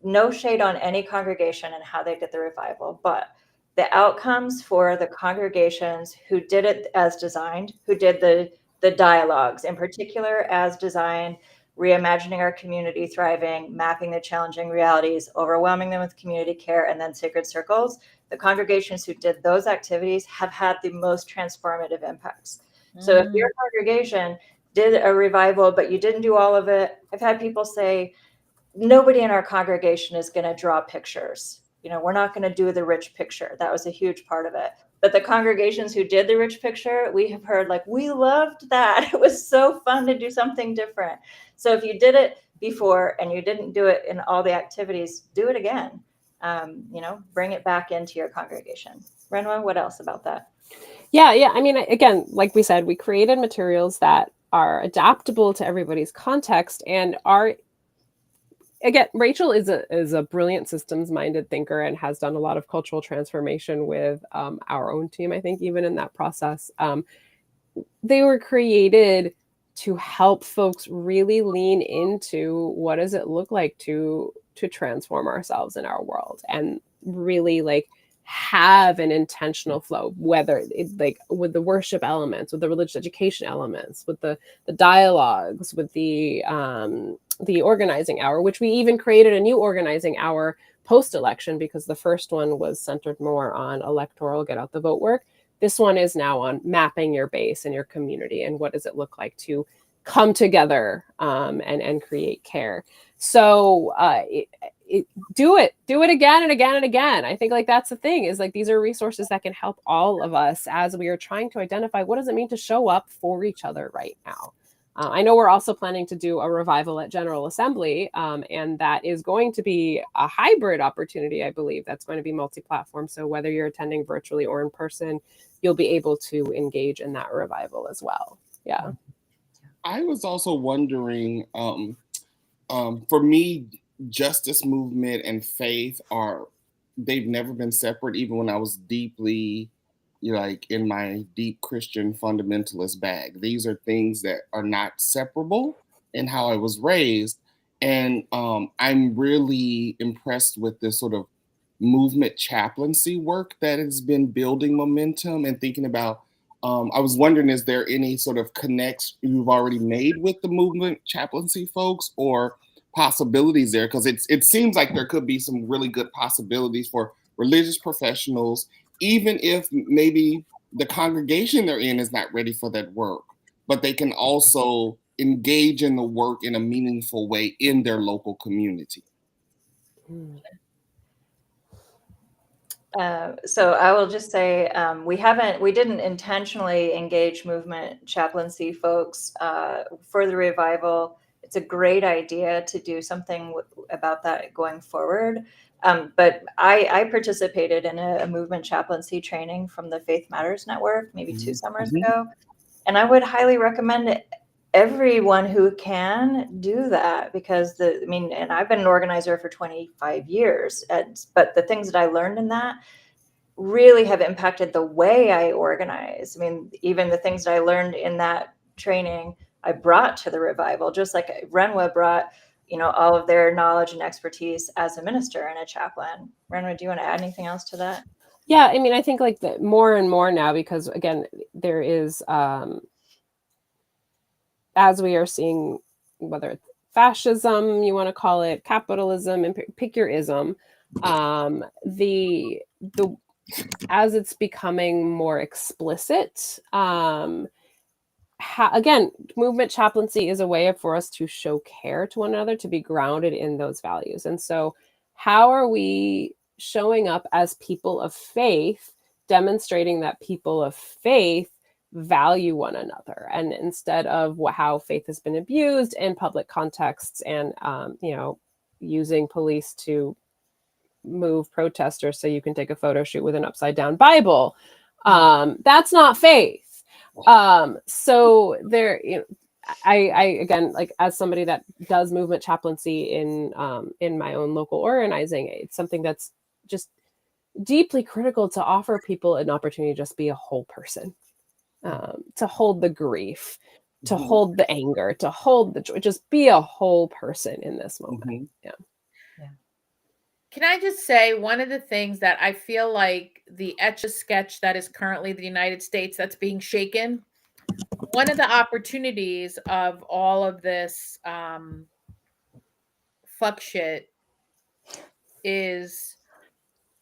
no shade on any congregation and how they did the revival, but the outcomes for the congregations who did it as designed, who did the dialogues in particular as designed, reimagining our community thriving, mapping the challenging realities, overwhelming them with community care, and then sacred circles, the congregations who did those activities have had the most transformative impacts. So if your congregation did a revival, but you didn't do all of it, I've had people say, nobody in our congregation is going to draw pictures. We're not going to do the rich picture. That was a huge part of it. But the congregations who did the rich picture, we have heard, like, we loved that. It was so fun to do something different. So if you did it before and you didn't do it in all the activities, do it again. Bring it back into your congregation. Ranwa, what else about that? Yeah. I mean, again, like we said, we created materials that are adaptable to everybody's context and are, again, Rachel is a brilliant systems-minded thinker and has done a lot of cultural transformation with our own team, I think, even in that process. They were created to help folks really lean into what does it look like to transform ourselves in our world and really like have an intentional flow, whether it's like with the worship elements, with the religious education elements, with the dialogues, with the organizing hour, which we even created a new organizing hour post-election because the first one was centered more on electoral get out the vote work. This one is now on mapping your base and your community and what does it look like to come together and create care. So do it again and again and again. I think like that's the thing is like these are resources that can help all of us as we are trying to identify what does it mean to show up for each other right now. I know we're also planning to do a revival at General Assembly, and that is going to be a hybrid opportunity, I believe. That's going to be multi-platform. So whether you're attending virtually or in person, you'll be able to engage in that revival as well. Yeah. I was also wondering, for me, justice movement and faith they've never been separate, even when I was deeply like in my deep Christian fundamentalist bag. These are things that are not separable in how I was raised. And I'm really impressed with this sort of movement chaplaincy work that has been building momentum and thinking about. I was wondering, is there any sort of connects you've already made with the movement chaplaincy folks or possibilities there? Because it seems like there could be some really good possibilities for religious professionals, even if maybe the congregation they're in is not ready for that work, but they can also engage in the work in a meaningful way in their local community. So I will just say we didn't intentionally engage movement chaplaincy folks for the revival. It's a great idea to do something about that going forward. But I participated in a movement chaplaincy training from the Faith Matters Network maybe 2 summers ago. And I would highly recommend everyone who can do that because and I've been an organizer for 25 years, but the things that I learned in that really have impacted the way I organize. I mean, even the things that I learned in that training, I brought to the revival, just like Ranwa brought, all of their knowledge and expertise as a minister and a chaplain. Ranwa, do you want to add anything else to that? Yeah, I mean, I think like more and more now, because again, there is, as we are seeing, whether it's fascism, you want to call it, capitalism, and pick your ism, as it's becoming more explicit, again, movement chaplaincy is a way for us to show care to one another, to be grounded in those values. And so how are we showing up as people of faith, demonstrating that people of faith value one another, and instead of how faith has been abused in public contexts and using police to move protesters so you can take a photo shoot with an upside down Bible, that's not faith. So there, I again, like as somebody that does movement chaplaincy in my own local organizing, it's something that's just deeply critical to offer people an opportunity to just be a whole person. To hold the grief, to hold the anger, to hold the joy, just be a whole person in this moment. Yeah. Can I just say one of the things that I feel like the Etch-a-Sketch that is currently the United States that's being shaken, one of the opportunities of all of this fuck shit is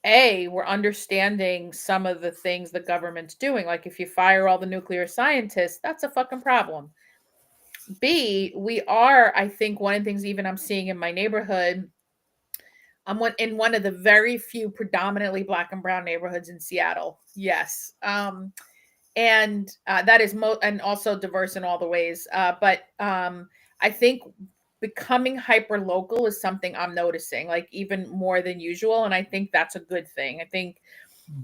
we're understanding some of the things the government's doing. Like if you fire all the nuclear scientists, that's a fucking problem. B, we are, I think one of the things even I'm seeing in my neighborhood, I'm in one of the very few predominantly Black and brown neighborhoods in Seattle. Yes. And that is and also diverse in all the ways. But I think becoming hyper local is something I'm noticing, like even more than usual. And I think that's a good thing. I think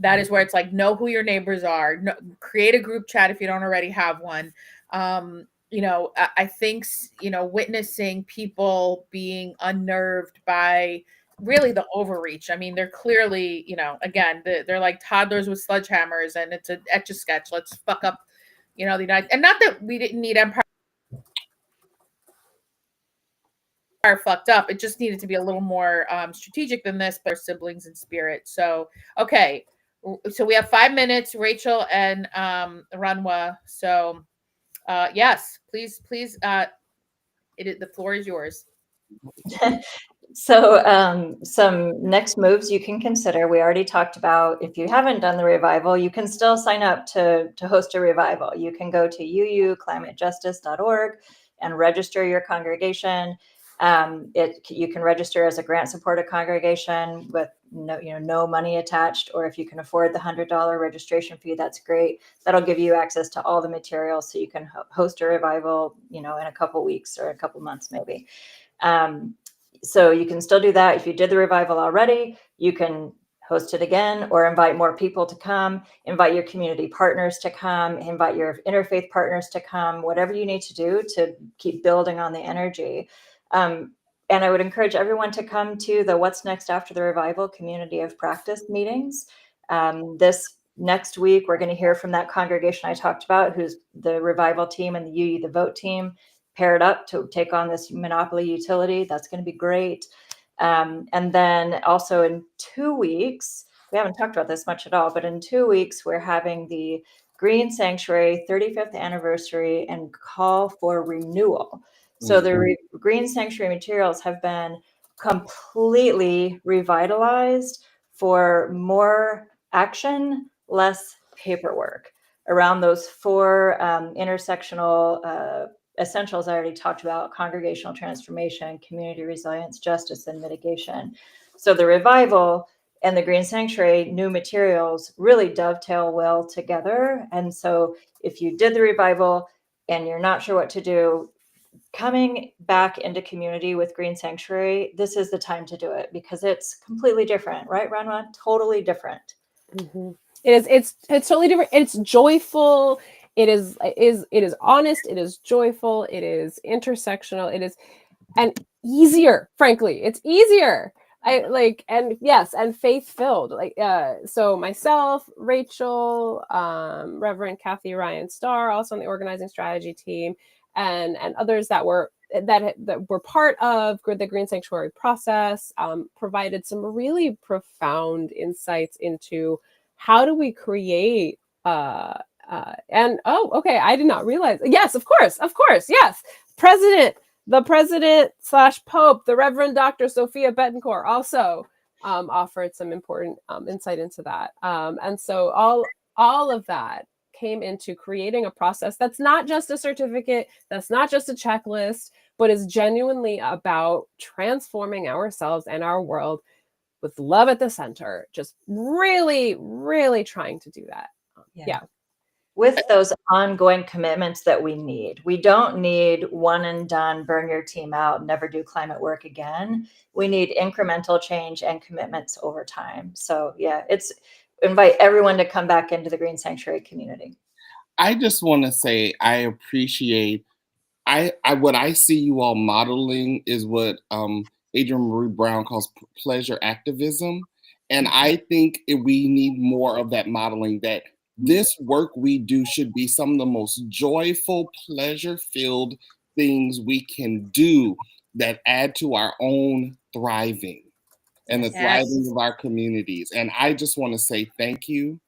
that is where it's like, know who your neighbors are, create a group chat if you don't already have one. I think, witnessing people being unnerved by really the overreach. I mean, they're clearly, again, they're like toddlers with sledgehammers, and it's an etch a sketch. Let's fuck up, the United, and not that we didn't need empire fucked up. It just needed to be a little more strategic than this, but our siblings in spirit. So, okay. So we have 5 minutes, Rachel and Ranwa. So, yes, please, the floor is yours. So some next moves you can consider. We already talked about, if you haven't done the revival, you can still sign up to host a revival. You can go to uuclimatejustice.org and register your congregation. You can register as a grant supported congregation with no money attached, or if you can afford the $100 registration fee, that's great. That'll give you access to all the materials, so you can host a revival, in a couple weeks or a couple months maybe. So you can still do that. If you did the revival already, you can host it again, or invite more people to come, invite your community partners to come, invite your interfaith partners to come, whatever you need to do to keep building on the energy. And I would encourage everyone to come to the What's Next After the Revival Community of Practice meetings. This next week, we're going to hear from that congregation I talked about, who's the revival team and the UU the Vote team paired up to take on this monopoly utility. That's going to be great. And then also in 2 weeks, we haven't talked about this much at all, but in 2 weeks, we're having the Green Sanctuary 35th anniversary and call for renewal. So the Green Sanctuary materials have been completely revitalized for more action, less paperwork around those 4 intersectional essentials I already talked about: congregational transformation, community resilience, justice, and mitigation. So the revival and the Green Sanctuary new materials really dovetail well together. And so if you did the revival and you're not sure what to do, coming back into community with Green Sanctuary, this is the time to do it, because it's completely different, right, Ranwa? Totally different. Mm-hmm. It's totally different. It's joyful. It is honest. It is joyful. It is intersectional. It is, and easier. Frankly, it's easier. And faith-filled. So myself, Rachel, Reverend Kathy Ryan Starr, also on the organizing strategy team, and others that were part of the Green Sanctuary process, provided some really profound insights into how do we create I did not realize. Yes, of course, yes. The president/Pope, the Reverend Dr. Sophia Betancourt, also offered some important insight into that. And so all of that came into creating a process that's not just a certificate, that's not just a checklist, but is genuinely about transforming ourselves and our world with love at the center. Just really, really trying to do that. Yeah. With those ongoing commitments that we need. We don't need one and done, burn your team out, never do climate work again. We need incremental change and commitments over time. So yeah, invite everyone to come back into the Green Sanctuary community. I just want to say I appreciate what I see you all modeling is what Adrienne Maree Brown calls pleasure activism. And I think we need more of that modeling, that this work we do should be some of the most joyful, pleasure-filled things we can do that add to our own thriving and the thriving of our communities. And I just want to say thank you.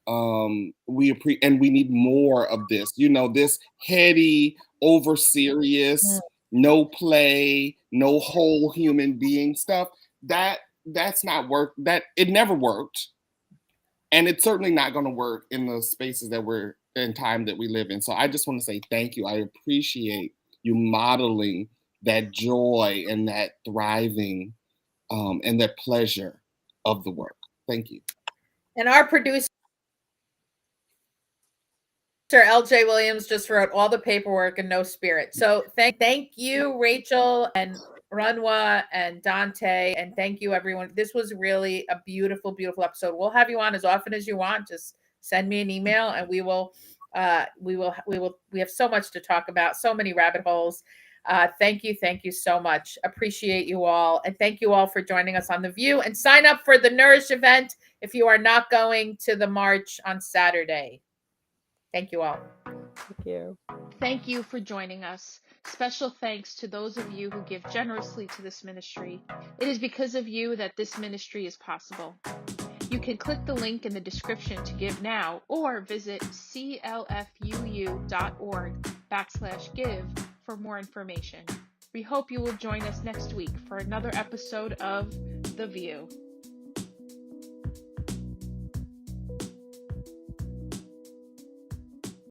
We need more of this, this heady, over serious, no play, no whole human being stuff. That's not work. That it never worked. And it's certainly not going to work in the spaces that we're in, time that we live in. So I just want to say thank you. I appreciate you modeling that joy and that thriving and that pleasure of the work. Thank you. And our producer Sir LJ Williams just wrote all the paperwork and no spirit. So thank you, Rachel and Ranwa and Dante, and thank you everyone. This was really a beautiful, beautiful episode. We'll have you on as often as you want. Just send me an email and we have so much to talk about, so many rabbit holes. Thank you so much. Appreciate you all, and thank you all for joining us on The View, and sign up for the Nourish event if you are not going to the march on Saturday. Thank you all. Thank you. Thank you for joining us. Special thanks to those of you who give generously to this ministry. It is because of you that this ministry is possible. You can click the link in the description to give now, or visit clfuu.org/give for more information. We hope you will join us next week for another episode of The View.